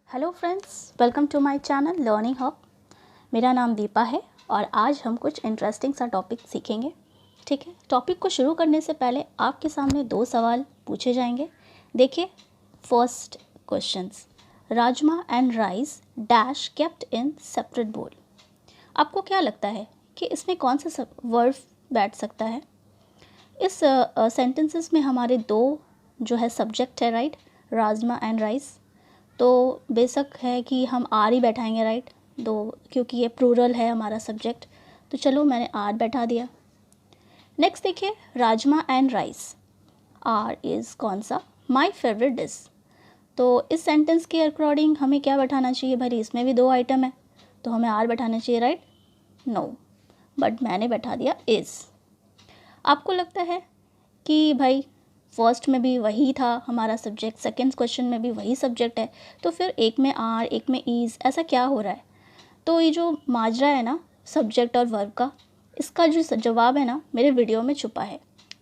Hello friends, welcome to my channel learning hub. मेरा नाम दीपा है और आज हम कुछ इंटरेस्टिंग सा टॉपिक सीखेंगे। ठीक है, टॉपिक को शुरू करने से पहले आपके सामने 2 सवाल पूछे जाएंगे। देखिए, first questions, rajma and rice dash kept in separate बोल। आपको क्या लगता है कि इसमें कौन सा वर्ब बैठ सकता है? इस सेंटेंसेस में हमारे 2 जो है सब्जेक्ट है, राइट, राजमा एंड राइस। तो बेशक है कि हम आर ही बैठाएंगे, राइट, क्योंकि ये प्लूरल है हमारा सब्जेक्ट। तो चलो मैंने आर बैठा दिया। नेक्स्ट देखिए, rajma and rice, are is कौन सा? My favourite dish. तो इस सेंटेंस के अकॉर्डिंग हमें क्या बैठाना चाहिए? भाई इसमें भी 2 आइटम है तो हमें आर बैठाना चाहिए, राइट? नो, बट मैंने बैठा दिया इज़। आपको लगता है कि भाई फर्स्ट में भी वही था हमारा सब्जेक्ट, सेकंड क्वेश्चन में भी वही सब्जेक्ट है, तो फिर एक में आर एक में इज़, ऐसा क्या हो रहा है? तो ये जो माजरा है ना सब्जेक्ट और वर्ब का, इसका जो जवाब है ना मेरे वीडियो में छुपा है।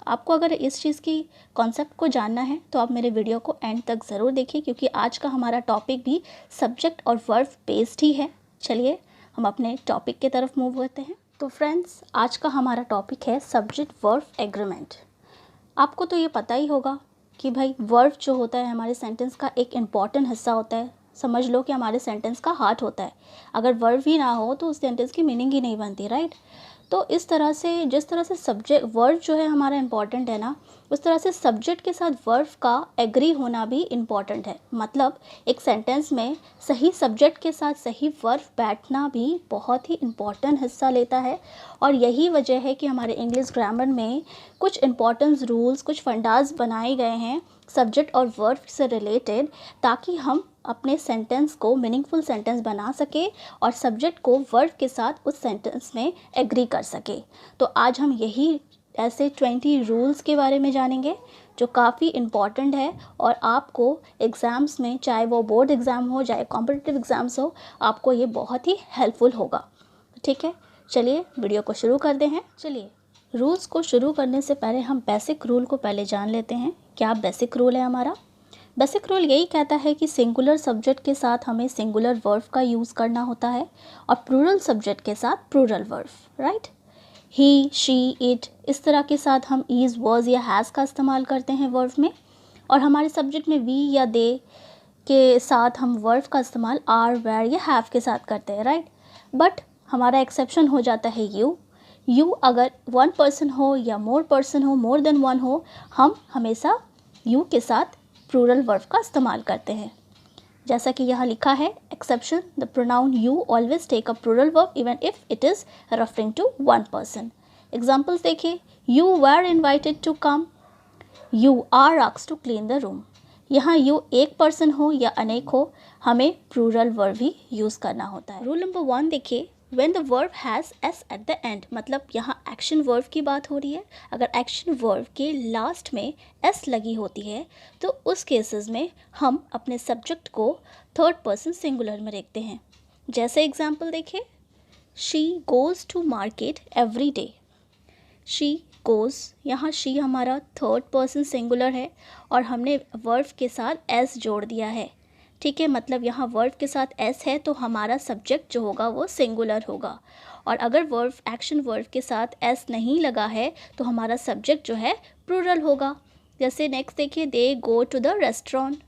आपको अगर इस चीज़ की कॉन्सेप्ट को जानना है तो आप मेरे वीडियो को एंड तक ज़रूर देखिए, क्योंकि आज का हमारा टॉपिक भी सब्जेक्ट और वर्ब बेस्ड ही है। चलिए हम अपने टॉपिक की तरफ मूव करते हैं। तो फ्रेंड्स, आज का हमारा टॉपिक है सब्जेक्ट वर्ब एग्रीमेंट। आपको तो ये पता ही होगा कि भाई वर्ब जो होता है हमारे सेंटेंस का एक इम्पॉर्टेंट हिस्सा होता है। समझ लो कि हमारे सेंटेंस का हार्ट होता है। अगर वर्ब ही ना हो तो उस सेंटेंस की मीनिंग ही नहीं बनती, राइट? तो इस तरह से जिस तरह से सब्जेक्ट वर्ब जो है हमारा इम्पॉर्टेंट है ना, उस तरह से सब्जेक्ट के साथ वर्ब का एग्री होना भी इम्पॉर्टेंट है। मतलब एक सेंटेंस में सही सब्जेक्ट के साथ सही वर्ब बैठना भी बहुत ही इम्पॉर्टेंट हिस्सा लेता है। और यही वजह है कि हमारे इंग्लिश ग्रामर में कुछ इम्पॉर्टेंट रूल्स, कुछ फंडास बनाए गए हैं सब्जेक्ट और वर्ब से रिलेटेड, ताकि हम अपने सेंटेंस को मीनिंगफुल सेंटेंस बना सके और सब्जेक्ट को वर्ब के साथ उस सेंटेंस में एग्री कर सके। तो आज हम यही ऐसे 20 रूल्स के बारे में जानेंगे जो काफ़ी इम्पॉर्टेंट है और आपको एग्ज़ाम्स में, चाहे वो बोर्ड एग्ज़ाम हो चाहे कॉम्पिटिटिव एग्ज़ाम्स हो, आपको ये बहुत ही हेल्पफुल होगा। ठीक है, चलिए वीडियो को शुरू करते हैं। चलिए, रूल्स को शुरू करने से पहले हम बेसिक रूल को पहले जान लेते हैं। क्या बेसिक रूल है हमारा? बेसिक रूल यही कहता है कि सिंगुलर सब्जेक्ट के साथ हमें सिंगुलर वर्ब का यूज़ करना होता है और प्लूरल सब्जेक्ट के साथ plural verb, right? He, she, it, इस तरह के साथ हम इज़, वॉज या हैज़ का इस्तेमाल करते हैं वर्ब में। और हमारे सब्जेक्ट में वी या दे के साथ हम वर्ब का इस्तेमाल आर, वेर या हैव के साथ करते हैं, राइट? बट हमारा एक्सेप्शन हो जाता है यू अगर 1 पर्सन हो या मोर पर्सन हो, मोर देन 1 हो, हम हमेशा यू के साथ प्लूरल वर्ब का इस्तेमाल करते हैं। जैसा कि यहाँ लिखा है, exception, the pronoun you always take a plural verb even if it is referring to 1 person. Examples देखिए, you were invited to come, you are asked to clean the room. यहाँ यू एक पर्सन हो या अनेक हो, हमें plural verb ही use करना होता है। रूल नंबर 1 देखिए, when the verb has s at the end, मतलब यहाँ एक्शन वर्ब की बात हो रही है। अगर एक्शन वर्ब के लास्ट में s लगी होती है तो उस केसेस में हम अपने सब्जेक्ट को थर्ड पर्सन सिंगुलर में देखते हैं। जैसे एग्जाम्पल देखिए, she goes to market every day. She goes, यहाँ शी हमारा थर्ड पर्सन सिंगुलर है और हमने वर्ब के साथ s जोड़ दिया है। ठीक है, मतलब यहाँ वर्ब के साथ एस है तो हमारा सब्जेक्ट जो होगा वो सिंगुलर होगा। और अगर वर्ब एक्शन वर्ब के साथ एस नहीं लगा है तो हमारा सब्जेक्ट जो है प्लूरल होगा। जैसे नेक्स्ट देखिए, दे गो टू द रेस्टोरेंट,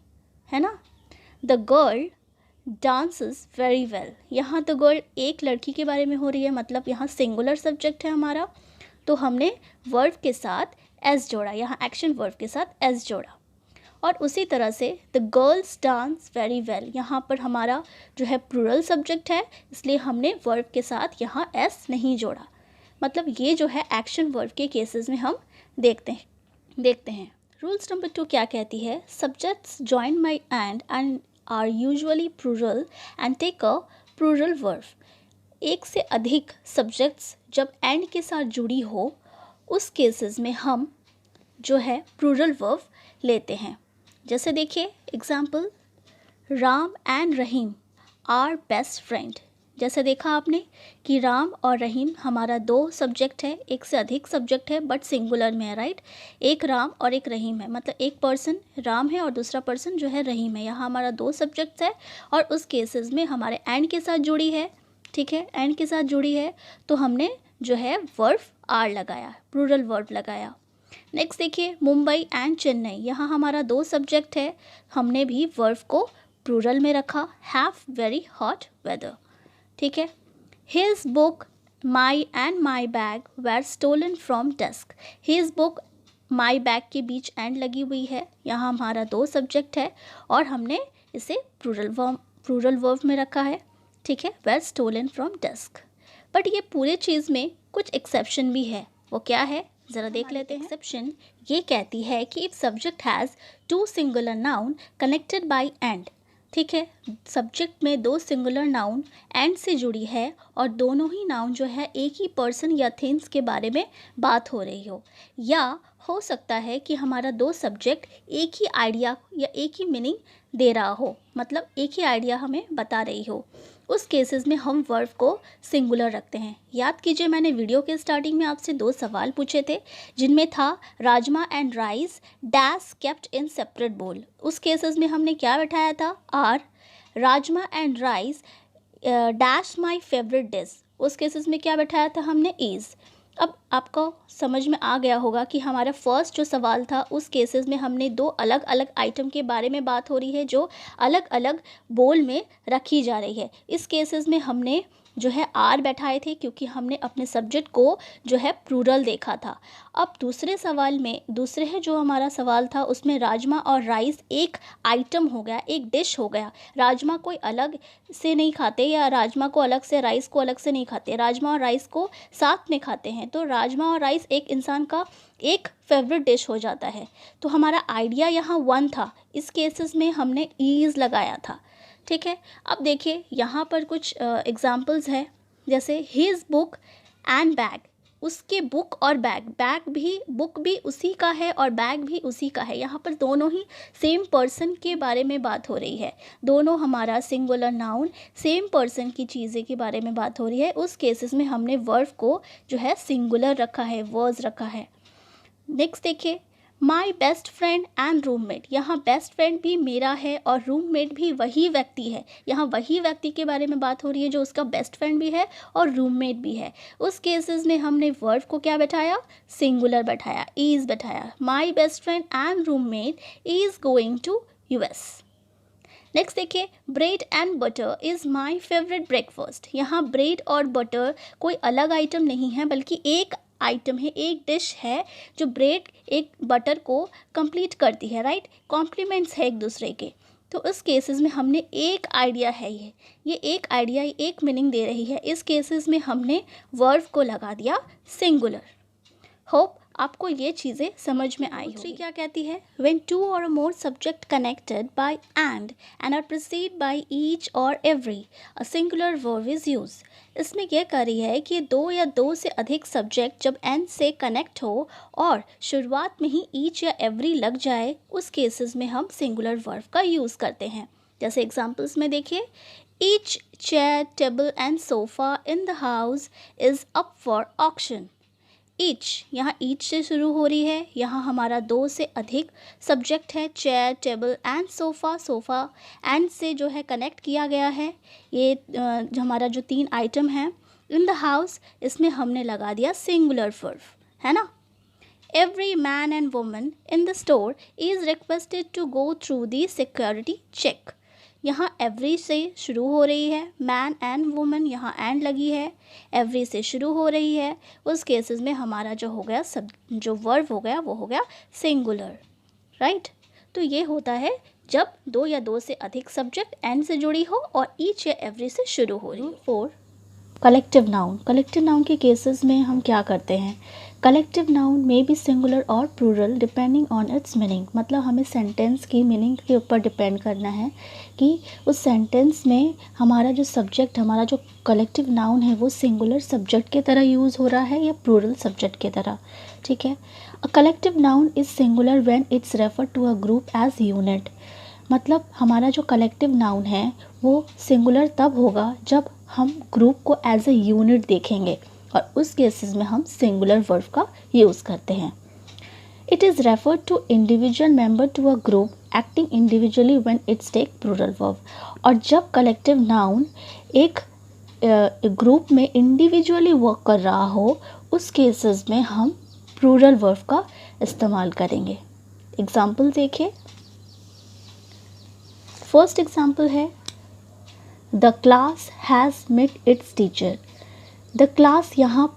है ना। The girl dances very well, यहाँ द गर्ल एक लड़की के बारे में हो रही है, मतलब यहाँ सिंगुलर सब्जेक्ट है हमारा, तो हमने वर्ब के साथ एस जोड़ा, यहाँ एक्शन वर्ब के साथ एस जोड़ा। और उसी तरह से the girls dance very well, यहाँ पर हमारा जो है प्लूरल सब्जेक्ट है, इसलिए हमने वर्ब के साथ यहाँ एस नहीं जोड़ा। मतलब ये जो है एक्शन वर्ब के केसेस में हम देखते हैं। रूल्स नंबर 2 क्या कहती है? Subjects join by and are usually plural and take a plural verb. एक से अधिक सब्जेक्ट्स जब एंड के साथ जुड़ी हो उस केसेस में हम जो है प्लूरल वर्ब लेते हैं। जैसे देखिए example, Ram and Rahim are best friend. जैसे देखा आपने कि राम और रहीम हमारा दो सब्जेक्ट है, एक से अधिक सब्जेक्ट है बट सिंगुलर में है, राइट। एक राम और एक रहीम है, मतलब एक पर्सन राम है और दूसरा पर्सन जो है रहीम है। यहाँ हमारा दो सब्जेक्ट्स है और उस केसेस में हमारे एंड के साथ जुड़ी है, ठीक है, एंड के साथ जुड़ी है, तो हमने जो है वर्ब आर लगाया, प्लूरल वर्ब लगाया। नेक्स्ट देखिए मुंबई एंड चेन्नई, यहाँ हमारा दो सब्जेक्ट है, हमने भी वर्ब को प्लूरल में रखा, हैव वेरी हॉट वेदर, ठीक है। His book my and my bag were stolen from desk, his book my bag के बीच एंड लगी हुई है, यहाँ हमारा दो सब्जेक्ट है और हमने इसे प्लूरल वर्ब में रखा है, ठीक है, were stolen from desk. But ये पूरे चीज़ में कुछ एक्सेप्शन भी है, वो क्या है ज़रा देख लेते हैं। एक्सेप्शन ये कहती है कि if subject has two singular noun connected by and, ठीक है, सब्जेक्ट में दो सिंगुलर नाउन एंड से जुड़ी है और दोनों ही नाउन जो है एक ही पर्सन या थिंग्स के बारे में बात हो रही हो, या हो सकता है कि हमारा दो सब्जेक्ट एक ही आइडिया या एक ही मीनिंग दे रहा हो, मतलब एक ही आइडिया हमें बता रही हो, उस केसेस में हम वर्ब को सिंगुलर रखते हैं। याद कीजिए मैंने वीडियो के स्टार्टिंग में आपसे दो सवाल पूछे थे जिनमें था rajma and rice dash kept in separate bowl, उस केसेस में हमने क्या बैठाया था, are. Rajma and rice dash my favourite dish, उस केसेस में क्या बैठाया था हमने, इज़। अब आपको समझ में आ गया होगा कि हमारा फर्स्ट जो सवाल था उस केसेस में हमने दो अलग अलग आइटम के बारे में बात हो रही है जो अलग अलग बोल में रखी जा रही है। इस केसेस में हमने जो है आर बैठाए थे क्योंकि हमने अपने सब्जेक्ट को जो है प्लूरल देखा था। अब दूसरे सवाल में, दूसरे है जो हमारा सवाल था उसमें राजमा और राइस एक आइटम हो गया, एक डिश हो गया। राजमा कोई अलग से नहीं खाते या राजमा को अलग से, राइस को अलग से नहीं खाते, राजमा और राइस को साथ में खाते हैं, तो राजमा और राइस एक इंसान का एक फेवरेट डिश हो जाता है। तो हमारा आइडिया यहाँ वन था, इस केसेस में हमने ईज़ लगाया था, ठीक है। अब देखिए यहाँ पर कुछ एग्जाम्पल्स है, जैसे हिज बुक एंड बैग, उसके बुक और बैग, बैग भी, बुक भी उसी का है और बैग भी उसी का है, यहाँ पर दोनों ही सेम पर्सन के बारे में बात हो रही है, दोनों हमारा सिंगुलर नाउन सेम पर्सन की चीज़ें के बारे में बात हो रही है। उस केसेस में हमने वर्ब को जो है सिंगुलर रखा है, वर्स रखा है। नेक्स्ट देखिए माई बेस्ट फ्रेंड एंड रूममेट, यहाँ बेस्ट फ्रेंड भी मेरा है और रूममेट भी वही व्यक्ति है, यहाँ वही व्यक्ति के बारे में बात हो रही है जो उसका बेस्ट फ्रेंड भी है और रूममेट भी है। उस केसेस में हमने वर्ब को क्या बैठाया, सिंगुलर बैठाया, इज़ बैठाया। My best friend and roommate is going to US। Next देखिए bread and butter is my favourite breakfast, यहाँ ब्रेड और बटर कोई अलग आइटम नहीं है बल्कि एक आइटम है, एक डिश है जो ब्रेड एक बटर को कंप्लीट करती है, राइट, कॉम्प्लीमेंट्स है एक दूसरे के। तो इस केसेस में हमने एक आइडिया है, ये एक आइडिया एक मीनिंग दे रही है, इस केसेस में हमने वर्ब को लगा दिया सिंगुलर। होप आपको ये चीज़ें समझ में आई होगी। क्या कहती है, when two or more subject connected by and are preceded by each or every a singular verb is use. इसमें यह कह रही है कि दो या दो से अधिक सब्जेक्ट जब एंड से कनेक्ट हो और शुरुआत में ही ईच या एवरी लग जाए, उस केसेस में हम सिंगुलर वर्ब का यूज़ करते हैं। जैसे एग्जाम्पल्स में देखिए, each chair table and sofa in the house is up for auction. Each, यहाँ ईच से शुरू हो रही है, यहाँ हमारा दो से अधिक सब्जेक्ट है, chair table and sofa, sofa and से जो है कनेक्ट किया गया है। ये जो हमारा जो तीन आइटम है, इन द हाउस, इसमें हमने लगा दिया सिंगुलर वर्ब, है ना। Every man and woman in the store is requested to go through the security check. यहाँ एवरी से शुरू हो रही है, मैन एंड वुमन यहाँ एंड लगी है, एवरी से शुरू हो रही है, उस केसेस में हमारा जो हो गया सब जो वर्ब हो गया वो हो गया सिंगुलर, राइट। तो ये होता है जब दो या दो से अधिक सब्जेक्ट एंड से जुड़ी हो और ईच या एवरी से शुरू हो रही हो। 4 कलेक्टिव नाउन। कलेक्टिव नाउन के केसेस में हम क्या करते हैं, कलेक्टिव नाउन में भी सिंगुलर और plural depending on its meaning, मतलब हमें सेंटेंस की मीनिंग के ऊपर डिपेंड करना है कि उस सेंटेंस में हमारा जो सब्जेक्ट, हमारा जो कलेक्टिव नाउन है वो सिंगुलर सब्जेक्ट की तरह यूज़ हो रहा है या प्लूरल सब्जेक्ट की तरह, ठीक है। A collective noun is singular when it's refer to a group as unit. मतलब हमारा जो कलेक्टिव नाउन है वो सिंगुलर तब होगा जब हम ग्रुप को एज ए यूनिट देखेंगे, और उस केसेस में हम सिंगुलर वर्ब का यूज़ करते हैं। It is referred to individual member to a group acting individually when it's take plural verb. और जब कलेक्टिव नाउन एक ग्रुप में इंडिविजुअली वर्क कर रहा हो, उस केसेस में हम प्लूरल वर्ब का इस्तेमाल करेंगे। एग्जाम्पल देखिए। फर्स्ट एग्जाम्पल है the class has met its teacher. The class, यहाँ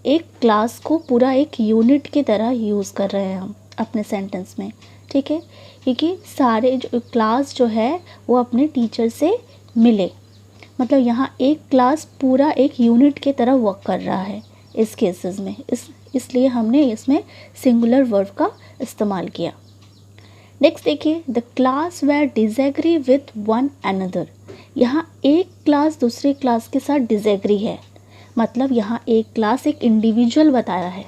एक क्लास को पूरा एक यूनिट की तरह यूज़ कर रहे हैं हम अपने सेंटेंस में, ठीक है, क्योंकि सारे जो क्लास जो है वो अपने टीचर से मिले, मतलब यहाँ एक क्लास पूरा एक यूनिट की तरह वर्क कर रहा है इस केसेस में, इसलिए हमने इसमें सिंगुलर वर्ब का इस्तेमाल किया। नेक्स्ट देखिए, the class were disagree with one another. यहाँ एक क्लास दूसरी क्लास के साथ डिसएग्री है, मतलब यहाँ एक क्लास एक इंडिविजुअल बताया है,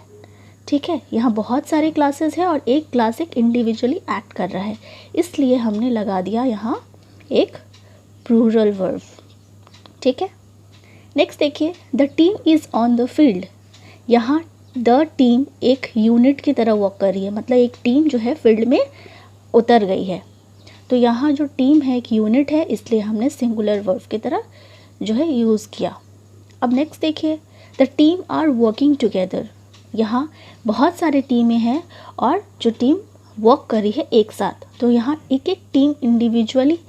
ठीक है, यहाँ बहुत सारे क्लासेस हैं और एक क्लास एक इंडिविजुअली एक्ट कर रहा है, इसलिए हमने लगा दिया यहाँ एक प्लूरल वर्ब, ठीक है। नेक्स्ट देखिए, the team is on the field. यहाँ द टीम एक यूनिट की तरह वर्क कर रही है, मतलब एक टीम जो है फील्ड में उतर गई है, तो यहाँ जो टीम है एक यूनिट है, इसलिए हमने सिंगुलर वर्ब की तरह जो है यूज़ किया। अब नेक्स्ट देखिए, the team are working together. यहाँ बहुत सारे टीमें हैं और जो टीम वर्क कर रही है एक साथ, तो यहाँ एक एक टीम इंडिविजुअली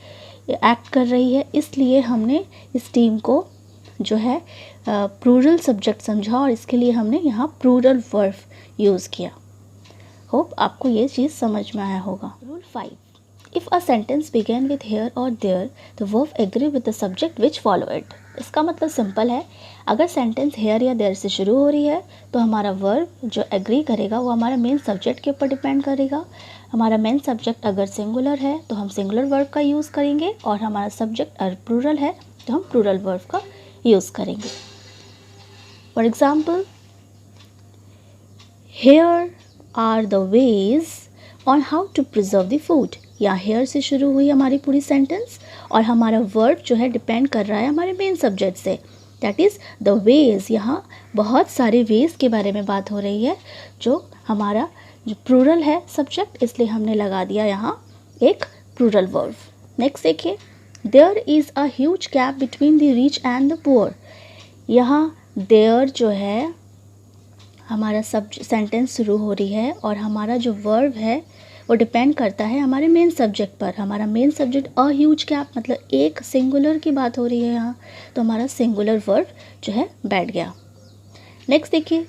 एक्ट कर रही है, इसलिए हमने इस टीम को जो है प्लूरल सब्जेक्ट समझा और इसके लिए हमने यहाँ प्लूरल वर्ब यूज़ किया। होप आपको ये चीज़ समझ में आया होगा। Rule 5, if a sentence begin with here or there the verb agree with the subject which follow it. इसका मतलब सिंपल है, अगर सेंटेंस हेयर या देयर से शुरू हो रही है तो हमारा वर्ब जो एग्री करेगा वो हमारा मेन सब्जेक्ट के ऊपर डिपेंड करेगा। हमारा मेन सब्जेक्ट अगर सिंगुलर है तो हम सिंगुलर वर्ब का यूज़ करेंगे, और हमारा सब्जेक्ट अगर प्लूरल है तो हम प्लूरल वर्ब का यूज़ करेंगे। For example, here are the ways on how to preserve the food. या हेयर से शुरू हुई हमारी पूरी सेंटेंस और हमारा वर्ब जो है डिपेंड कर रहा है हमारे मेन सब्जेक्ट से, दैट इज़ द वेज। यहाँ बहुत सारे वेज के बारे में बात हो रही है, जो हमारा जो प्लूरल है सब्जेक्ट, इसलिए हमने लगा दिया यहाँ एक प्लूरल वर्ब। नेक्स्ट देखिए, there is a huge gap between the rich and the poor. यहाँ देयर जो है हमारा सेंटेंस शुरू हो रही है और हमारा जो वर्ब है वो डिपेंड करता है हमारे मेन सब्जेक्ट पर। हमारा मेन सब्जेक्ट अ ह्यूज गैप, मतलब एक सिंगुलर की बात हो रही है यहाँ, तो हमारा सिंगुलर वर्ब जो है बैठ गया। नेक्स्ट देखिए,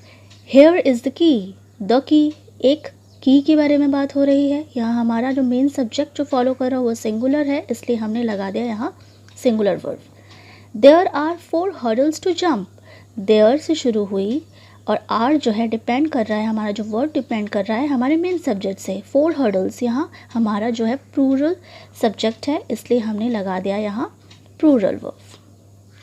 here is the key. The key, एक की के बारे में बात हो रही है, यहाँ हमारा जो मेन सब्जेक्ट जो फॉलो कर रहा है वो सिंगुलर है, इसलिए हमने लगा दिया यहाँ singular verb. There are 4 hurdles to jump. There से शुरू हुई और आर जो है डिपेंड कर रहा है, हमारा जो वर्ड डिपेंड कर रहा है हमारे मेन सब्जेक्ट से। 4 हर्डल्स यहाँ हमारा जो है प्लूरल सब्जेक्ट है, इसलिए हमने लगा दिया यहाँ प्लूरल वर्ब,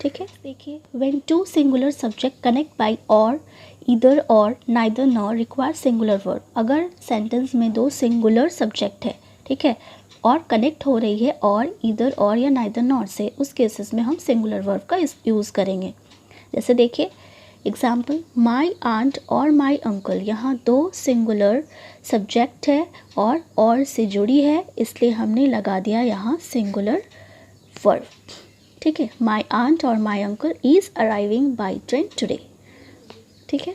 ठीक है। देखिए, when 2 singular subject connect by or, either or, neither nor require singular verb. अगर सेंटेंस में 2 सिंगुलर सब्जेक्ट है, ठीक है, और कनेक्ट हो रही है और, ईदर और या नाइदर नॉर से, उस केसेस में हम सिंगुलर वर्ब का यूज़ करेंगे। जैसे देखिए एग्जाम्पल, माई आंट और माई अंकल। यहाँ 2 सिंगुलर सब्जेक्ट है और से जुड़ी है, इसलिए हमने लगा दिया यहाँ सिंगुलर वर्ब, ठीक है। माई आंट और my uncle is arriving by train today, ठीक है।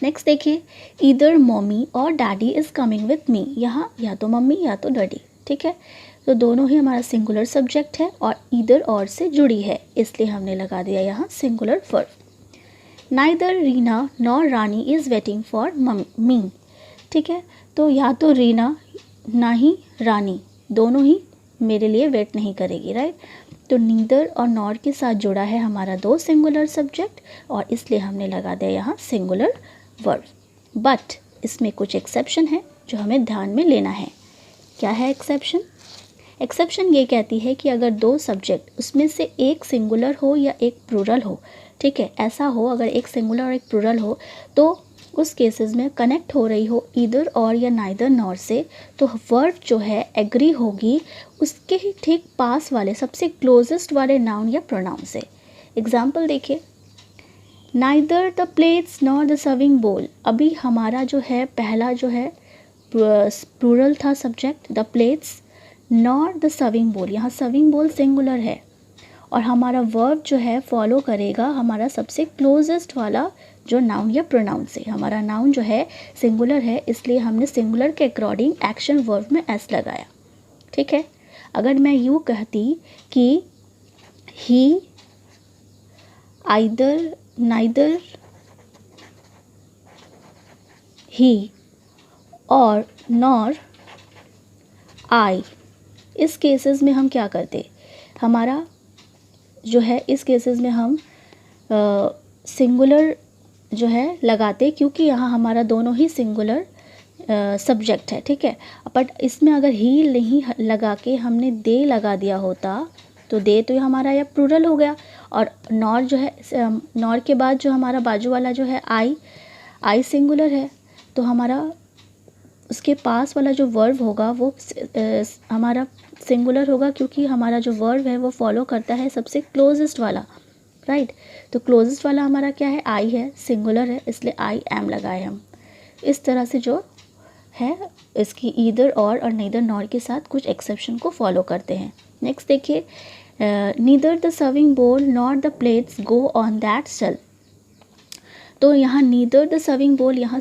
नेक्स्ट देखिए, ईदर मम्मी और daddy is coming with me. यहाँ या तो मम्मी या तो डैडी, ठीक है, तो दोनों ही हमारा सिंगुलर सब्जेक्ट है और ईदर और से जुड़ी है, इसलिए हमने लगा दिया यहाँ singular verb. Neither Reena nor Rani is waiting for me, ठीक है, तो या तो रीना ना ही रानी, दोनों ही मेरे लिए वेट नहीं करेगी, राइट। तो नीदर और नॉर के साथ जुड़ा है हमारा 2 सिंगुलर सब्जेक्ट और इसलिए हमने लगा दिया यहाँ सिंगुलर वर्ब। बट इसमें कुछ एक्सेप्शन है जो हमें ध्यान में लेना है। क्या है एक्सेप्शन? एक्सेप्शन ये कहती है कि अगर 2 सब्जेक्ट उसमें से एक सिंगुलर हो या एक प्लूरल हो, ठीक है, ऐसा हो, अगर एक सिंगुलर और एक प्लूरल हो तो उस केसेस में कनेक्ट हो रही हो ईदर और या नाइदर नॉर से, तो वर्ब जो है एग्री होगी उसके ही ठीक पास वाले सबसे क्लोजेस्ट वाले नाउन या प्रोनाउन से। एग्जाम्पल देखिए, neither the plates nor the serving बोल। अभी हमारा जो है पहला जो है प्लूरल था subject, the plates nor the serving बोल। यहाँ सर्विंग बोल सिंगुलर है और हमारा वर्ब जो है फॉलो करेगा हमारा सबसे क्लोजेस्ट वाला जो नाउन या प्रोनाउन से। हमारा नाउन जो है सिंगुलर है, इसलिए हमने सिंगुलर के अकॉर्डिंग एक्शन वर्ब में एस लगाया। ठीक है, अगर मैं यूँ कहती कि ही, आइदर, नाइदर, ही और नॉर आई, इस केसेस में हम क्या करते, हमारा जो है इस केसेस में हम सिंगुलर जो है लगाते, क्योंकि यहाँ हमारा दोनों ही सिंगुलर सब्जेक्ट है। ठीक है, बट इसमें अगर ही नहीं लगा के हमने दे लगा दिया होता तो दे तो हमारा यह प्लूरल हो गया, और नॉर जो है, नॉर के बाद जो हमारा बाजू वाला जो है आई सिंगुलर है, तो हमारा उसके पास वाला जो वर्ब होगा वो हमारा सिंगुलर होगा, क्योंकि हमारा जो वर्ब है वो फॉलो करता है सबसे क्लोजेस्ट वाला, राइट। तो क्लोजेस्ट वाला हमारा क्या है, आई है, सिंगुलर है, इसलिए आई एम लगाए हम। इस तरह से जो है इसकी ईदर और नीदर नॉर के साथ कुछ एक्सेप्शन को फॉलो करते हैं। नेक्स्ट देखिए, नीदर द सर्विंग बोल nor the plates go on that shelf. तो यहाँ नीदर द सर्विंग बोल यहाँ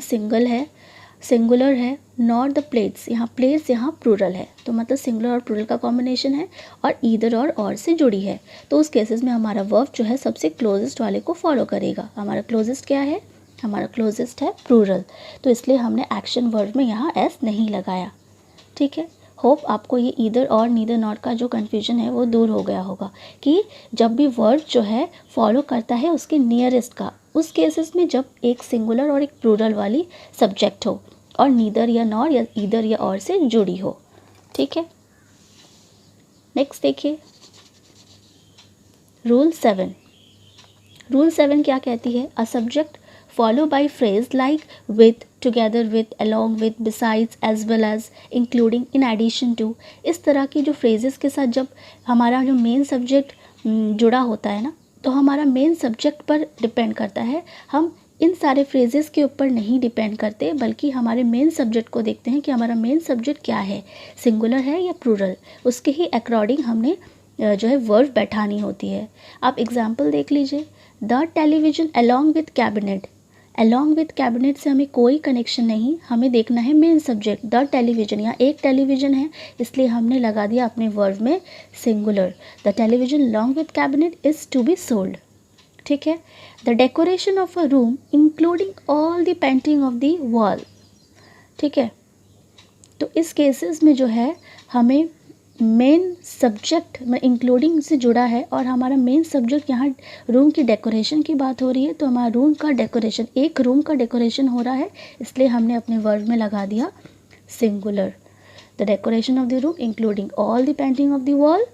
सिंगुलर है, नॉर द प्लेट्स, यहाँ प्लेट्स यहाँ प्लूरल है, तो मतलब सिंगुलर और प्लूरल का कॉम्बिनेशन है और ईदर और से जुड़ी है। तो उस केसेस में हमारा वर्ब जो है सबसे क्लोजेस्ट वाले को फॉलो करेगा। हमारा क्लोजेस्ट क्या है, हमारा क्लोजेस्ट है प्लूरल, तो इसलिए हमने एक्शन वर्ब में यहाँ एस नहीं लगाया। ठीक है, होप आपको ये ईदर और नीदर नॉर का जो कन्फ्यूजन है वो दूर हो गया होगा कि जब भी वर्ब जो है फॉलो करता है उसके नियरेस्ट का, उस केसेस में जब एक सिंगुलर और एक प्लूरल वाली सब्जेक्ट हो और नीदर या नॉर या ईदर या और से जुड़ी हो। ठीक है, नेक्स्ट देखिए रूल 7। रूल 7 क्या कहती है, a subject follow by phrase like with, together with, along with, besides, as well as, including, in addition to, इस तरह की जो फ्रेजेस के साथ जब हमारा जो मेन सब्जेक्ट जुड़ा होता है ना, तो हमारा मेन सब्जेक्ट पर डिपेंड करता है। हम इन सारे फ्रेजेस के ऊपर नहीं डिपेंड करते, बल्कि हमारे मेन सब्जेक्ट को देखते हैं कि हमारा मेन सब्जेक्ट क्या है, सिंगुलर है या प्लूरल, उसके ही अकॉर्डिंग हमने जो है वर्ब बैठानी होती है। आप एग्जाम्पल देख लीजिए, the television along with cabinet. Along with cabinet से हमें कोई कनेक्शन नहीं, हमें देखना है मेन सब्जेक्ट द टेलीविजन। यहाँ एक टेलीविजन है, इसलिए हमने लगा दिया अपने वर्ब में singular, the television along with cabinet is to be sold. ठीक है, the decoration of a room including all the painting of the wall. ठीक है, तो इस केसेस में जो है हमें मेन सब्जेक्ट में इंक्लूडिंग से जुड़ा है और हमारा मेन सब्जेक्ट यहाँ रूम की डेकोरेशन की बात हो रही है, तो हमारा रूम का डेकोरेशन, एक रूम का डेकोरेशन हो रहा है, इसलिए हमने अपने वर्ब में लगा दिया singular. The decoration of the room including all the painting of the wall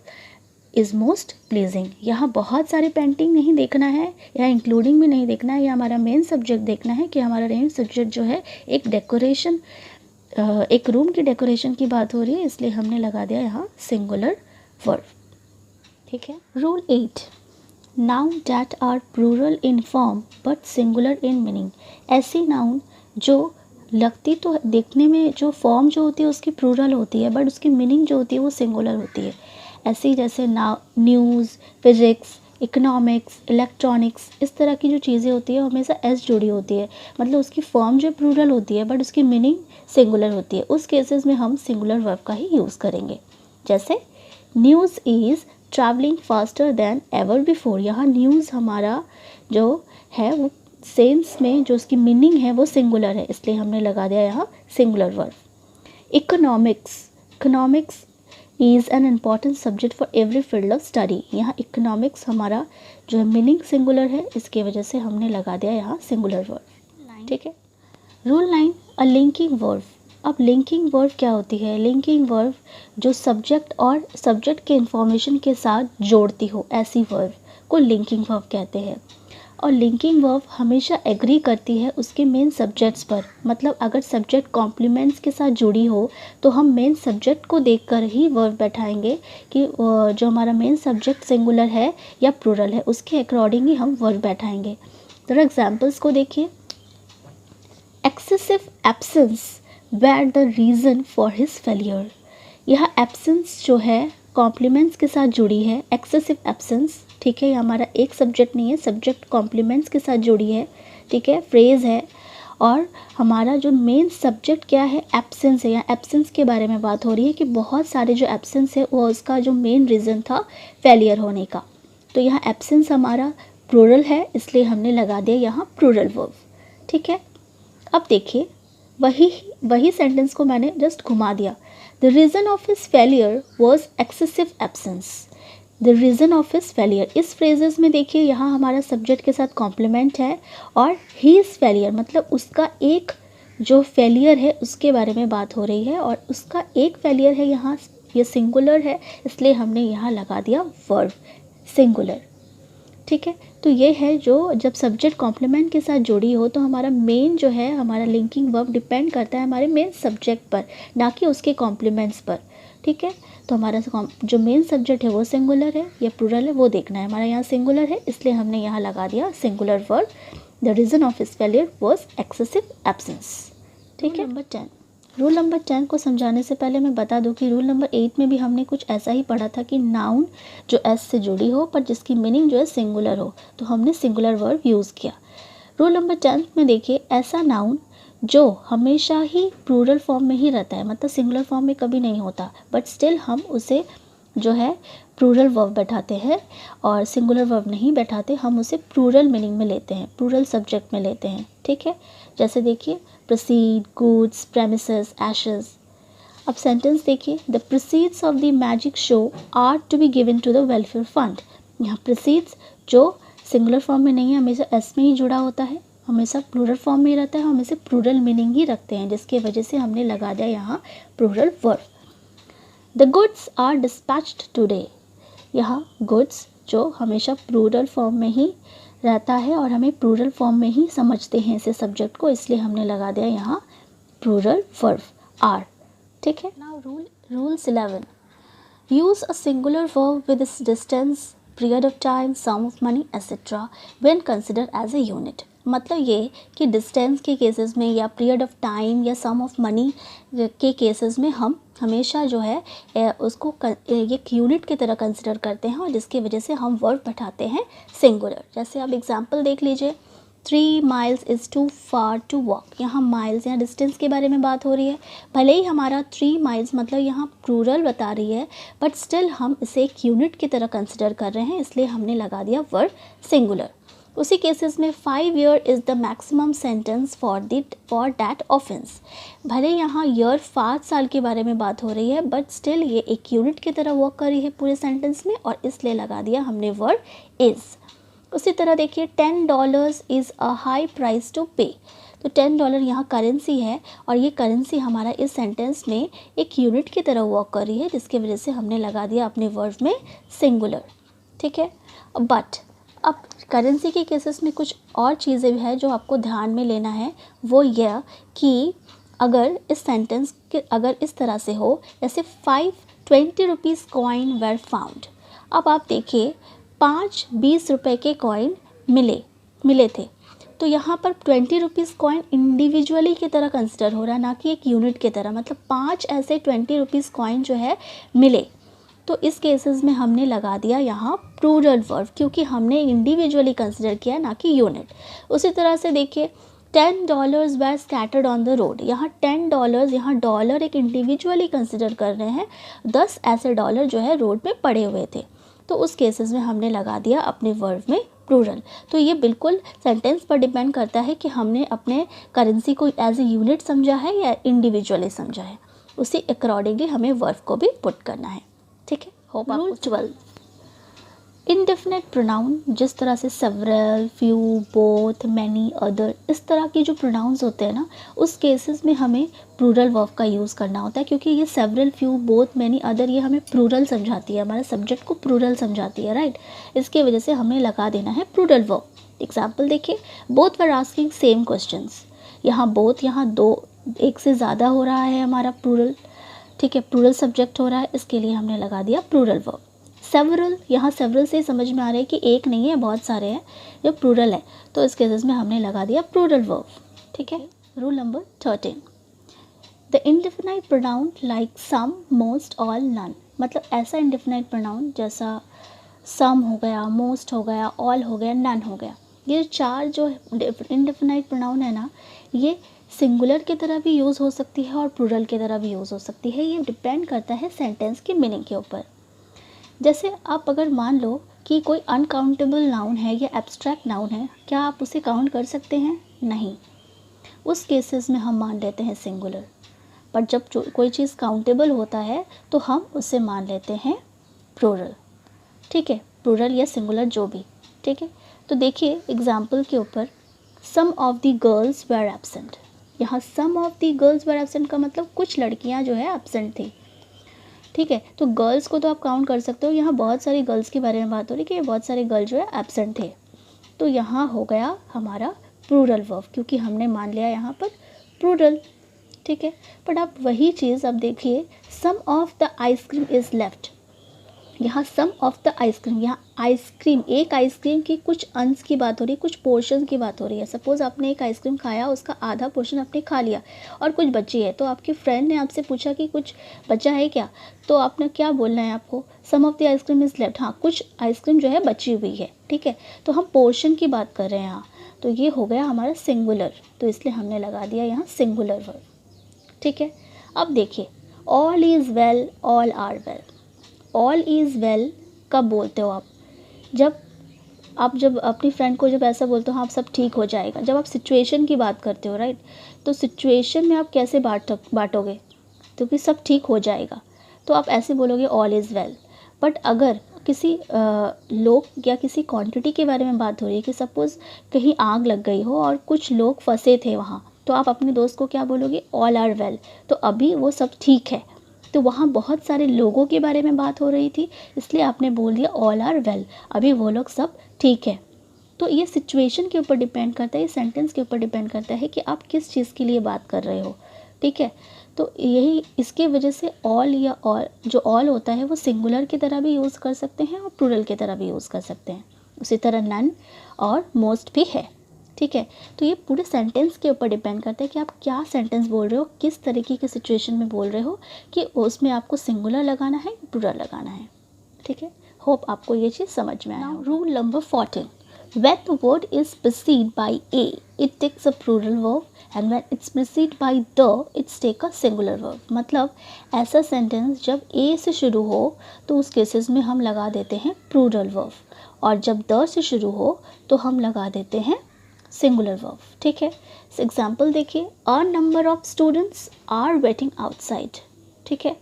is most pleasing. यहाँ बहुत सारी पेंटिंग नहीं देखना है, यहाँ इंक्लूडिंग भी नहीं देखना है, यह हमारा मेन सब्जेक्ट देखना है कि हमारा मेन सब्जेक्ट जो है एक डेकोरेशन, एक रूम की डेकोरेशन की बात हो रही है, इसलिए हमने लगा दिया यहाँ सिंगुलर वर्ब। ठीक है, rule 8, noun that are plural in form but singular in meaning. ऐसी नाउन जो लगती तो देखने में जो फॉर्म जो होती है उसकी प्लूरल होती है, बट उसकी मीनिंग जो होती है वो सिंगुलर होती है। ऐसी जैसे न्यूज़, फिजिक्स, इकोनॉमिक्स, इलेक्ट्रॉनिक्स, इस तरह की जो चीज़ें होती है हमेशा एस जुड़ी होती है, मतलब उसकी फॉर्म जो प्लूरल होती है बट उसकी मीनिंग सिंगुलर होती है। उस केसेस में हम सिंगुलर वर्ब का ही यूज़ करेंगे। जैसे news is travelling faster than ever before. यहाँ न्यूज़ हमारा जो है वो सेंस में जो उसकी मीनिंग है वो सिंगुलर है, इसलिए हमने लगा दिया यहाँ singular verb. Economics is an important subject for every field of study. यहाँ इकोनॉमिक्स हमारा जो है मीनिंग सिंगुलर है, इसकी वजह से हमने लगा दिया यहाँ सिंगुलर वर्ब। ठीक है, रूल 9, अ लिंकिंग वर्ब। अब लिंकिंग वर्ब क्या होती है, लिंकिंग वर्ब जो सब्जेक्ट और सब्जेक्ट के इंफॉर्मेशन के साथ जोड़ती हो, ऐसी वर्ब को लिंकिंग वर्ब कहते हैं। और लिंकिंग वर्ब हमेशा एग्री करती है उसके मेन सब्जेक्ट्स पर। मतलब अगर सब्जेक्ट कॉम्प्लीमेंट्स के साथ जुड़ी हो तो हम मेन सब्जेक्ट को देखकर ही वर्ब बैठाएंगे कि जो हमारा मेन सब्जेक्ट सिंगुलर है या प्लूरल है, उसके अकॉर्डिंग ही हम वर्ब बैठाएंगे। तो एग्जाम्पल्स को देखिए। Excessive absence were the reason for his failure. यह एब्सेंस जो है कॉम्प्लीमेंट्स के साथ जुड़ी है। एक्सेसिव एब्सेंस, ठीक है, ये हमारा एक सब्जेक्ट नहीं है, सब्जेक्ट कॉम्प्लीमेंट्स के साथ जुड़ी है, ठीक है, फ्रेज़ है। और हमारा जो मेन सब्जेक्ट क्या है, एब्सेंस है। यहाँ एब्सेंस के बारे में बात हो रही है कि बहुत सारे जो एब्सेंस है वो उसका जो मेन रीज़न था फेलियर होने का। तो यहाँ एब्सेंस हमारा प्लूरल है, इसलिए हमने लगा दिया यहाँ प्लूरल वर्ब, ठीक है। अब देखिए वही सेंटेंस को मैंने जस्ट घुमा दिया। The reason of his failure was excessive absence. The reason of his failure, इस फ्रेजेस में देखिए यहाँ हमारा सब्जेक्ट के साथ कॉम्प्लीमेंट है और हीज फेलियर मतलब उसका एक जो फेलियर है उसके बारे में बात हो रही है और उसका एक फेलियर है, यहाँ ये सिंगुलर है इसलिए हमने यहाँ लगा दिया वर्ब सिंगुलर, ठीक है। तो ये है जो जब सब्जेक्ट कॉम्प्लीमेंट के साथ जुड़ी हो तो हमारा मेन जो है हमारा लिंकिंग वर्ब डिपेंड करता है हमारे मेन सब्जेक्ट पर, ना कि उसके कॉम्प्लीमेंट्स पर, ठीक है। तो हमारा जो मेन सब्जेक्ट है वो सिंगुलर है या प्लूरल है वो देखना है। हमारा यहाँ सिंगुलर है इसलिए हमने यहाँ लगा दिया singular verb. The reason of his failure was excessive absence, ठीक है। नंबर 10, रूल नंबर 10 को समझाने से पहले मैं बता दूं कि रूल नंबर 8 में भी हमने कुछ ऐसा ही पढ़ा था कि नाउन जो एस से जुड़ी हो पर जिसकी मीनिंग जो है सिंगुलर हो तो हमने सिंगुलर वर्ब यूज़ किया। रूल नंबर 10 में देखिए, ऐसा नाउन जो हमेशा ही प्लूरल फॉर्म में ही रहता है, मतलब सिंगुलर फॉर्म में कभी नहीं होता, बट स्टिल हम उसे जो है प्लूरल वर्ब बैठाते हैं और सिंगुलर वर्ब नहीं बैठाते, हम उसे प्लूरल मीनिंग में लेते हैं, प्लूरल सब्जेक्ट में लेते हैं, ठीक है। जैसे देखिए proceed, goods, premises, ashes। अब सेंटेंस देखिए, the proceeds of the magic show are to be given to the welfare fund। यहाँ proceeds जो सिंगुलर फॉर्म में नहीं है, हमेशा एस में ही जुड़ा होता है, हमेशा प्लूरल फॉर्म में ही रहता है, हम इसे प्लूरल मीनिंग ही रखते हैं, जिसकी वजह से हमने लगा दिया यहाँ plural verb. the goods are dispatched today। यहाँ goods जो हमेशा प्लूरल फॉर्म में ही रहता है और हमें प्लूरल फॉर्म में ही समझते हैं इसे सब्जेक्ट को, इसलिए हमने लगा दिया यहाँ प्लूरल वर्ब आर, ठीक है। Now rules 11, use a singular verb with its distance, period of time, sum of money etcetera when consider as a unit. मतलब ये कि डिस्टेंस के केसेस में या पीरियड ऑफ टाइम या सम ऑफ मनी के केसेस में हम हमेशा जो है उसको एक यूनिट की तरह कंसिडर करते हैं और जिसकी वजह से हम वर्ब बैठाते हैं सिंगुलर। जैसे आप एग्जांपल देख लीजिए, 3 miles is too far to walk. यहाँ माइल्स, यहाँ डिस्टेंस के बारे में बात हो रही है। भले ही हमारा 3 miles मतलब यहाँ प्लूरल बता रही है, बट स्टिल हम इसे एक यूनिट की तरह कंसिडर कर रहे हैं, इसलिए हमने लगा दिया वर्ब सिंगुलर। उसी केसेस में 5 year is the maximum sentence for that offence. भले यहाँ ईयर 5 साल के बारे में बात हो रही है, बट स्टिल ये एक यूनिट की तरह वर्क कर रही है पूरे सेंटेंस में और इसलिए लगा दिया हमने वर्ब इज़। उसी तरह देखिए, $10 is a high price to pay. तो $10 यहाँ करेंसी है और ये करेंसी हमारा इस सेंटेंस में एक यूनिट की तरह वर्क कर रही है, जिसकी वजह से हमने लगा दिया अपने वर्ब में सिंगुलर, ठीक है। बट अब करेंसी के केसेस में कुछ और चीज़ें भी है जो आपको ध्यान में लेना है, वो यह कि अगर इस सेंटेंस के अगर इस तरह से हो, जैसे 5 20 रुपीज़ कॉइन वेर फाउंड। अब आप देखिए 5 20 रुपये के कॉइन मिले थे, तो यहाँ पर 20 रुपीज़ कॉइन इंडिविजुअली की तरह कंसिडर हो रहा है, ना कि एक यूनिट की तरह। मतलब 5 ऐसे 20 रुपीज़ कॉइन जो है मिले, तो इस केसेस में हमने लगा दिया यहाँ प्लूरल वर्ब, क्योंकि हमने इंडिविजुअली कंसिडर किया ना कि यूनिट। उसी तरह से देखिए, $10 were scattered on the road। यहाँ $10, यहाँ डॉलर एक इंडिविजुअली कंसिडर कर रहे हैं, 10 ऐसे डॉलर जो है रोड में पड़े हुए थे, तो उस केसेस में हमने लगा दिया अपने वर्ब में प्लूरल। तो ये बिल्कुल सेंटेंस पर डिपेंड करता है कि हमने अपने करेंसी को एज ए यूनिट समझा है या इंडिविजुअली समझा है, उसी अकॉर्डिंगली हमें वर्ब को भी पुट करना है, ठीक है। होप आपको 12 इनडेफिनेट प्रोनाउन, जिस तरह से several, few, both, many, other, इस तरह के जो प्रोनाउंस होते हैं ना, उस केसेस में हमें प्लूरल वर्ब का यूज़ करना होता है, क्योंकि ये several, few, both, many, other ये हमें प्लूरल समझाती है, हमारे सब्जेक्ट को प्लूरल समझाती है, राइट। इसकी वजह से हमें लगा देना है प्लूरल वर्ब, एग्जाम्पल देखिए, both were asking same questions. यहाँ बोथ, यहाँ दो, एक से ज़्यादा हो रहा है हमारा प्लूरल, ठीक है, प्लूरल सब्जेक्ट हो रहा है, इसके लिए हमने लगा दिया प्लूरल वर्ब। सेवरल, यहाँ सेवरल से समझ में आ रहा है कि एक नहीं है, बहुत सारे हैं, ये प्लूरल है, तो इस केसेस में हमने लगा दिया प्लूरल वर्ब, ठीक है। Rule number 13, the indefinite pronoun like some, most, all, none, मतलब ऐसा इंडेफिनाइट प्रोनाउन जैसा सम हो गया, मोस्ट हो गया, ऑल हो गया, नन हो गया, ये चार जो इंडेफिनाइट प्रोनाउन है ना, ये सिंगुलर की तरह भी यूज़ हो सकती है और प्लूरल की तरह भी यूज़ हो सकती है। ये डिपेंड करता है सेंटेंस की मीनिंग के ऊपर। जैसे आप अगर मान लो कि कोई अनकाउंटेबल नाउन है या एब्स्ट्रैक्ट नाउन है, क्या आप उसे काउंट कर सकते हैं? नहीं, उस केसेस में हम मान लेते हैं सिंगुलर। पर जब कोई चीज़ काउंटेबल होता है तो हम उसे मान लेते हैं प्लूरल, ठीक है, प्लूरल या सिंगुलर जो भी, ठीक है। तो देखिए एग्जाम्पल के ऊपर, some of the girls were absent. यहाँ some of the girls were absent का मतलब कुछ लड़कियाँ जो है एब्सेंट थी, ठीक है। तो गर्ल्स को तो आप काउंट कर सकते हो, यहाँ बहुत सारी गर्ल्स के बारे में बात हो रही है कि बहुत सारे गर्ल जो है एब्सेंट थे, तो यहाँ हो गया हमारा प्लूरल वर्ब, क्योंकि हमने मान लिया यहाँ पर प्लूरल, ठीक है। बट आप वही चीज़ अब देखिए, some of the ice cream is left. यहाँ सम ऑफ द आइसक्रीम, यहाँ आइसक्रीम, एक आइसक्रीम की कुछ अंश की बात हो रही है, कुछ पोर्शन की बात हो रही है। सपोज़ आपने एक आइसक्रीम खाया, उसका आधा पोर्शन आपने खा लिया और कुछ बची है, तो आपके फ्रेंड ने आपसे पूछा कि कुछ बचा है क्या, तो आपने क्या बोलना है आपको? Some of the ice cream is left. हाँ, कुछ आइसक्रीम जो है बची हुई है, ठीक है। तो हम पोर्शन की बात कर रहे हैं यहाँ, तो ये हो गया हमारा सिंगुलर, तो इसलिए हमने लगा दिया यहाँ सिंगुलर वर्ब, ठीक है। अब देखिए, all is well, all are well. All is well कब बोलते हो आप? जब अपनी फ्रेंड को जब ऐसा बोलते हो, हाँ सब ठीक हो जाएगा, जब आप सिचुएशन की बात करते हो, राइट। तो सिचुएशन में आप कैसे बांटोगे? क्योंकि सब ठीक हो जाएगा, तो आप ऐसे बोलोगे ऑल इज़ वेल। बट अगर किसी लोग या किसी क्वांटिटी के बारे में बात हो रही है कि सपोज़ कहीं आग लग गई हो और कुछ लोग फंसे थे वहाँ, तो आप अपने दोस्त को क्या बोलोगे? ऑल आर वेल, तो अभी वो सब ठीक है। तो वहाँ बहुत सारे लोगों के बारे में बात हो रही थी, इसलिए आपने बोल दिया ऑल आर वेल, अभी वो लोग सब ठीक है। तो ये सिचुएशन के ऊपर डिपेंड करता है, ये सेंटेंस के ऊपर डिपेंड करता है कि आप किस चीज़ के लिए बात कर रहे हो, ठीक है। तो यही इसके वजह से ऑल या ऑल, जो ऑल होता है वो सिंगुलर की तरह भी यूज़ कर सकते हैं और प्लूरल की तरह भी यूज़ कर सकते हैं। उसी तरह नन और मोस्ट भी है, ठीक है। तो ये पूरे सेंटेंस के ऊपर डिपेंड करता है कि आप क्या सेंटेंस बोल रहे हो, किस तरीके की सिचुएशन में बोल रहे हो, कि उसमें आपको सिंगुलर लगाना है या प्लूरल लगाना है, ठीक है। होप आपको ये चीज़ समझ में आया। Rule number 14, when the word is preceded by a, it takes a plural verb, and when it's preceded by the, it's take a singular verb। मतलब ऐसा सेंटेंस जब a से शुरू हो तो उस केसेस में हम लगा देते हैं प्लूरल वर्ब, और जब द से शुरू हो तो हम लगा देते हैं सिंगुलर वर्ब, ठीक है। एग्जाम्पल देखिए, a number of students are waiting outside, ठीक है।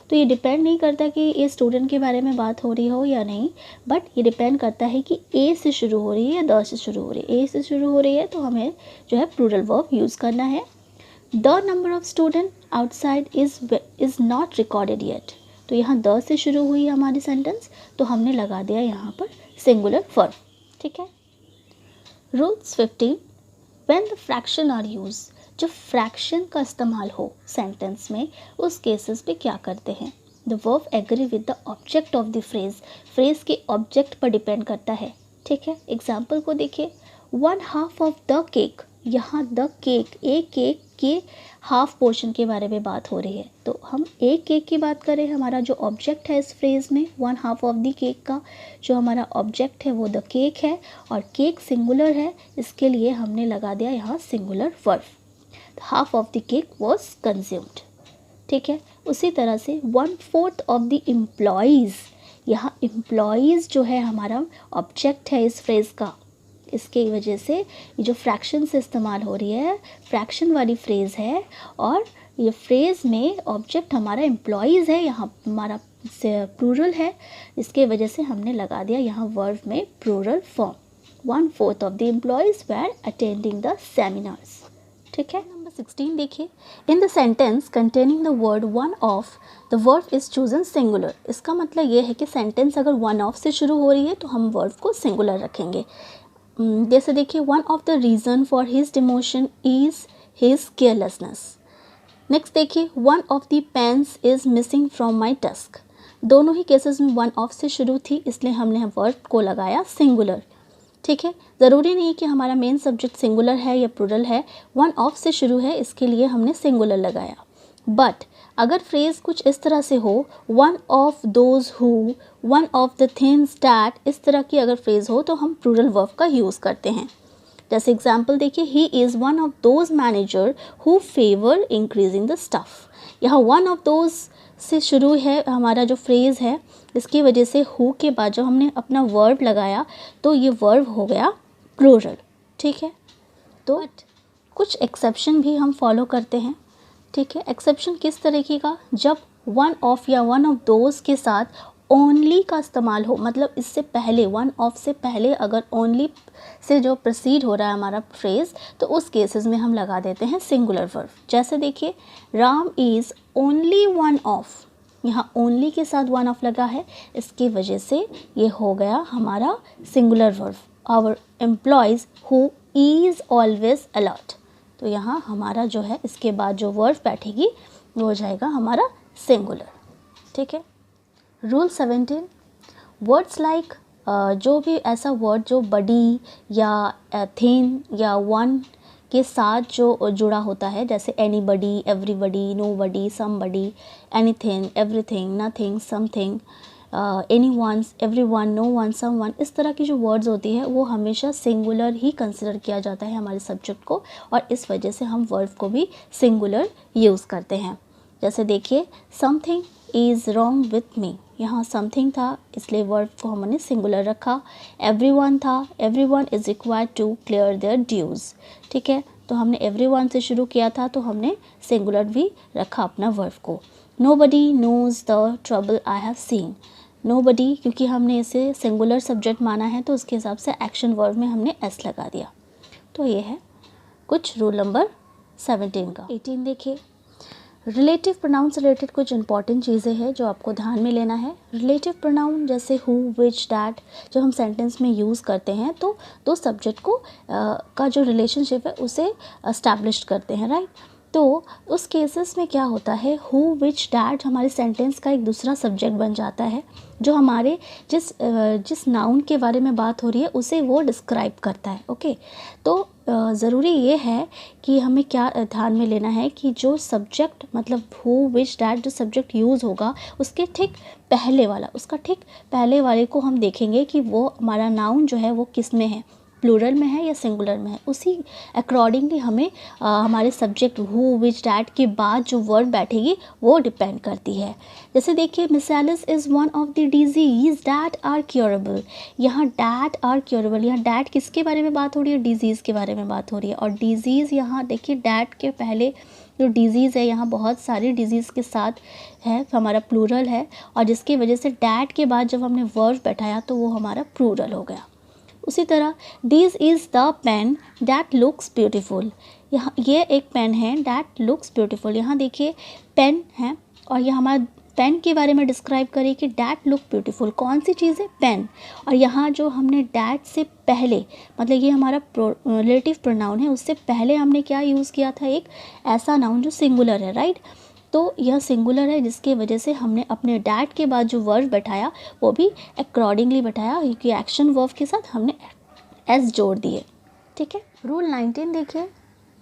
तो ये डिपेंड नहीं करता कि ये स्टूडेंट के बारे में बात हो रही हो या नहीं, बट ये डिपेंड करता है कि ए से शुरू हो रही है या द से शुरू हो रही है। ए से शुरू हो रही है तो हमें जो है प्लूरल वर्ब यूज़ करना है। The number of student outside is not recorded yet, तो यहाँ द से शुरू हुई हमारी सेंटेंस, तो हमने लगा दिया यहाँ पर सिंगुलर वर्ब, ठीक है। Rules 15, when the fraction are use, जब फ्रैक्शन का इस्तेमाल हो सेंटेंस में, उस केसेस पे क्या करते हैं? The verb agree with the object of the phrase के ऑब्जेक्ट पर डिपेंड करता है, ठीक है। एग्जाम्पल को देखिए, 1/2 ऑफ द केक, यहाँ द केक, एक केक के हाफ पोर्शन के बारे में बात हो रही है, तो हम एक केक की बात करें, हमारा जो ऑब्जेक्ट है इस फ्रेज़ में 1/2 ऑफ द केक का जो हमारा ऑब्जेक्ट है वो द केक है, और केक सिंगुलर है, इसके लिए हमने लगा दिया यहाँ singular verb. Half of the cake was consumed, ठीक है। उसी तरह से 1/4 ऑफ द एम्प्लॉयज़, यहाँ एम्प्लॉयज़ जो है हमारा ऑब्जेक्ट है इस फ्रेज़ का, इसके वजह से ये जो फ्रैक्शन से इस्तेमाल हो रही है, फ्रैक्शन वाली फ्रेज़ है, और ये फ्रेज़ में ऑब्जेक्ट हमारा एम्प्लॉयज़ है, यहाँ हमारा प्लूरल है, इसके वजह से हमने लगा दिया यहाँ वर्ब में plural form. 1/4 of the employees were attending the seminars, ठीक है। नंबर 16 देखिए, in the sentence containing the word one of, the verb is chosen singular. इसका मतलब ये है कि सेंटेंस अगर वन ऑफ से शुरू हो रही है तो हम वर्ब को सिंगुलर रखेंगे। जैसे देखिए, one of the reason for his demotion is his carelessness. Next देखिए, one of the pens is missing from my desk. दोनों ही केसेस में वन ऑफ से शुरू थी, इसलिए हमने वर्ब को लगाया सिंगुलर। ठीक है, ज़रूरी नहीं कि हमारा मेन सब्जेक्ट सिंगुलर है या प्लूरल है, वन ऑफ से शुरू है, इसके लिए हमने सिंगुलर लगाया। बट अगर फ्रेज़ कुछ इस तरह से हो, one of those who, one of the things that, इस तरह की अगर फ्रेज़ हो तो हम प्लूरल वर्ब का यूज़ करते हैं। जैसे एग्जाम्पल देखिए, he is one of those manager who favour increasing the staff. यहाँ वन ऑफ दोज से शुरू है हमारा जो फ्रेज़ है, इसकी वजह से हु के बाद जब हमने अपना वर्ब लगाया तो ये वर्ब हो गया प्लूरल। ठीक है, तो कुछ एक्सेप्शन भी हम फॉलो करते हैं। ठीक है, एक्सेप्शन किस तरीके का, जब वन ऑफ या वन ऑफ दोज के साथ ओनली का इस्तेमाल हो, मतलब इससे पहले, वन ऑफ से पहले अगर ओनली से जो प्रोसीड हो रहा है हमारा फ्रेज़, तो उस केसेस में हम लगा देते हैं सिंगुलर वर्ब। जैसे देखिए, Ram is only one of, यहाँ ओनली के साथ वन ऑफ लगा है, इसकी वजह से ये हो गया हमारा singular verb. Our employees who is always alert, तो यहाँ हमारा जो है इसके बाद जो वर्ब बैठेगी वो हो जाएगा हमारा सिंगुलर। ठीक है, रूल 17, वर्ड्स लाइक, जो भी ऐसा वर्ड जो बडी या थिन या वन के साथ जो जुड़ा होता है, जैसे anybody, everybody, nobody, somebody, anything, everything, nothing, something, anyone, everyone, no one, someone, इस तरह की जो वर्ड्स होती है वो हमेशा सिंगुलर ही कंसिडर किया जाता है हमारे सब्जेक्ट को, और इस वजह से हम वर्ब को भी सिंगुलर यूज़ करते हैं। जैसे देखिए, something is wrong with me, यहाँ समथिंग था इसलिए वर्ब को हमने सिंगुलर रखा। एवरीवन था, everyone is required to clear their dues. ठीक है, तो हमने एवरीवन से शुरू किया था तो हमने सिंगुलर भी रखा अपना वर्ब को। Nobody nose the trouble I have seen, nobody क्योंकि हमने इसे सिंगुलर सब्जेक्ट माना है तो उसके हिसाब से एक्शन वर्ब में हमने एस लगा दिया। तो ये है कुछ रूल नंबर 17 का। 18 देखिए, रिलेटिव प्रोनाउन से रिलेटेड कुछ इंपॉर्टेंट चीज़ें हैं जो आपको ध्यान में लेना है। रिलेटिव प्रोनाउन जैसे हु, विच, डैट जब हम सेंटेंस में यूज़ करते हैं तो दो सब्जेक्ट को का जो रिलेशनशिप है उसे एस्टैब्लिश करते हैं, राइट। तो उस केसेस में क्या होता है, हु, विच, डैट हमारे सेंटेंस का एक दूसरा सब्जेक्ट बन जाता है जो हमारे जिस नाउन के बारे में बात हो रही है उसे वो डिस्क्राइब करता है। ओके, तो ज़रूरी ये है कि हमें क्या ध्यान में लेना है कि जो सब्जेक्ट मतलब हु, विच, डैट जो सब्जेक्ट यूज़ होगा उसके ठीक पहले वाला, उसका ठीक पहले वाले को हम देखेंगे कि वो हमारा नाउन जो है वो किस में है, प्लूरल में है या सिंगुलर में है। उसी अकॉर्डिंगली हमें हमारे सब्जेक्ट हु, विच, डैट के बाद जो वर्ड बैठेगी वो डिपेंड करती है। जैसे देखिए, Miss Alice is one of the disease that are curable, यहाँ डैट आर क्योरेबल, यहाँ डैट किसके बारे में बात हो रही है, डिजीज़ के बारे में बात हो रही है। और डिजीज़ यहाँ देखिए डैट के पहले जो डिजीज़ है यहाँ बहुत सारी डिजीज़ के साथ है, हमारा प्लूरल है, और जिसकी वजह से डैट के बाद जब हमने वर्ब बैठाया तो वो हमारा प्लूरल हो गया। उसी तरह this is the pen that looks beautiful, यहाँ ये एक पेन है डैट लुक्स ब्यूटीफुल, यहाँ देखिए पेन है और यह हमारा पेन के बारे में डिस्क्राइब करिए कि डैट लुक ब्यूटीफुल, कौन सी चीज़ है, पेन। और यहाँ जो हमने डैट से पहले मतलब ये हमारा रिलेटिव प्रोनाउन है, उससे पहले हमने क्या यूज़ किया था, एक ऐसा नाउन जो सिंगुलर है, राइट। तो यह सिंगुलर है जिसकी वजह से हमने अपने डैट के बाद जो वर्ब बैठाया वो भी अकॉर्डिंगली बैठाया, क्योंकि एक्शन वर्ब के साथ हमने एस जोड़ दिए। ठीक है, रूल 19 देखिए,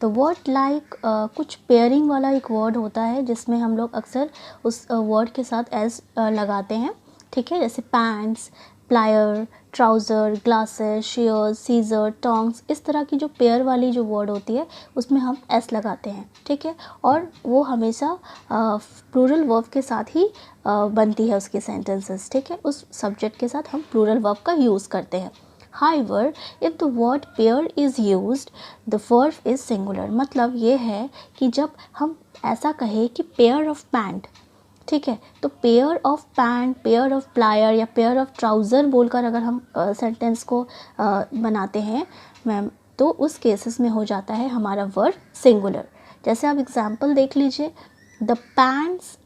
तो वर्ड लाइक कुछ पेयरिंग वाला एक वर्ड होता है जिसमें हम लोग अक्सर उस वर्ड के साथ एस लगाते हैं। ठीक है, जैसे pants, plier, trouser, glasses, shears, scissor, tongs, इस तरह की जो पेयर वाली जो वर्ड होती है उसमें हम एस लगाते हैं। ठीक है, और वो हमेशा प्लूरल वर्ब के साथ ही बनती है उसके सेंटेंसेस। ठीक है, उस सब्जेक्ट के साथ हम प्लूरल वर्ब का यूज़ करते हैं। However, if the word pair is used, the verb is singular। मतलब ये है कि जब हम ऐसा कहें कि पेयर ऑफ पैंट, ठीक है, तो pair of pant, pair of plier या पेयर ऑफ ट्राउज़र बोलकर अगर हम सेंटेंस को बनाते हैं मैम, तो उस केसेस में हो जाता है हमारा वर्ब सिंगुलर। जैसे आप एग्जांपल देख लीजिए, the pants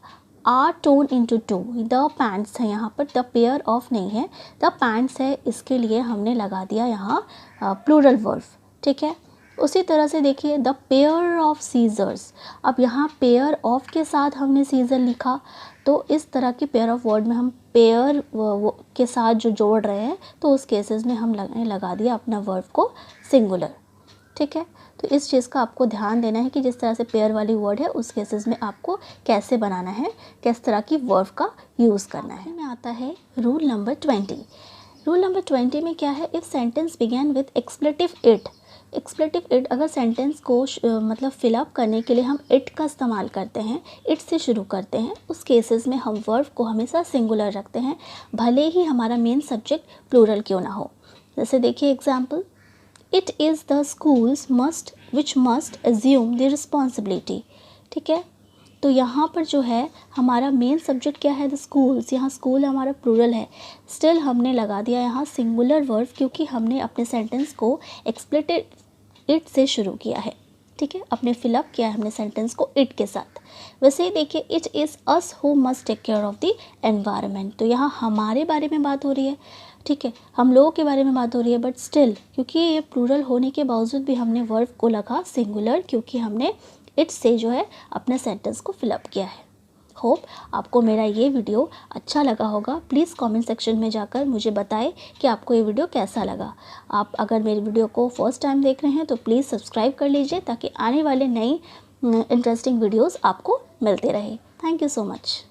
are torn into two, the pants है यहाँ पर, द पेयर ऑफ नहीं है, द पैंट्स है, इसके लिए हमने लगा दिया यहाँ प्लूरल वर्ब, ठीक है। उसी तरह से देखिए द पेयर ऑफ सीजर्स, अब यहाँ पेयर ऑफ के साथ हमने सीजर लिखा, तो इस तरह की पेयर ऑफ वर्ड में हम पेयर के साथ जो जोड़ रहे हैं तो उस केसेस में हम लगा दिया अपना वर्ब को सिंगुलर, ठीक है। तो इस चीज़ का आपको ध्यान देना है कि जिस तरह से पेयर वाली वर्ड है उस केसेस में आपको कैसे बनाना है, किस तरह की वर्ब का यूज़ करना है। में आता है रूल नंबर 20। रूल नंबर 20 में क्या है, if sentence begin with expletive it, expletive it अगर सेंटेंस को मतलब फिलअप करने के लिए हम इट का इस्तेमाल करते हैं, इट से शुरू करते हैं, उस केसेस में हम वर्ब को हमेशा सिंगुलर रखते हैं, भले ही हमारा मेन सब्जेक्ट प्लूरल क्यों ना हो। जैसे देखिए example, it is the schools must which must assume the responsibility, ठीक है। तो यहाँ पर जो है हमारा मेन सब्जेक्ट क्या है, द स्कूल्स, यहाँ स्कूल हमारा प्लूरल है, स्टिल हमने लगा दिया यहाँ सिंगुलर वर्ब क्योंकि हमने अपने सेंटेंस को एक्सप्लेटिव इट से शुरू किया है, ठीक है, अपने फिलअप किया है हमने सेंटेंस को इट के साथ। वैसे ही देखिए it is us who must take care of the environment, तो यहाँ हमारे बारे में बात हो रही है, ठीक है, हम लोगों के बारे में बात हो रही है, बट स्टिल क्योंकि ये प्लूरल होने के बावजूद भी हमने वर्ब को लगा सिंगुलर क्योंकि हमने इट से जो है अपने सेंटेंस को फिलअप किया है। होप आपको मेरा ये वीडियो अच्छा लगा होगा। प्लीज़ कमेंट सेक्शन में जाकर मुझे बताएं कि आपको ये वीडियो कैसा लगा। आप अगर मेरी वीडियो को फर्स्ट टाइम देख रहे हैं तो प्लीज़ सब्सक्राइब कर लीजिए ताकि आने वाले नई इंटरेस्टिंग वीडियोस आपको मिलते रहे। Thank you so much.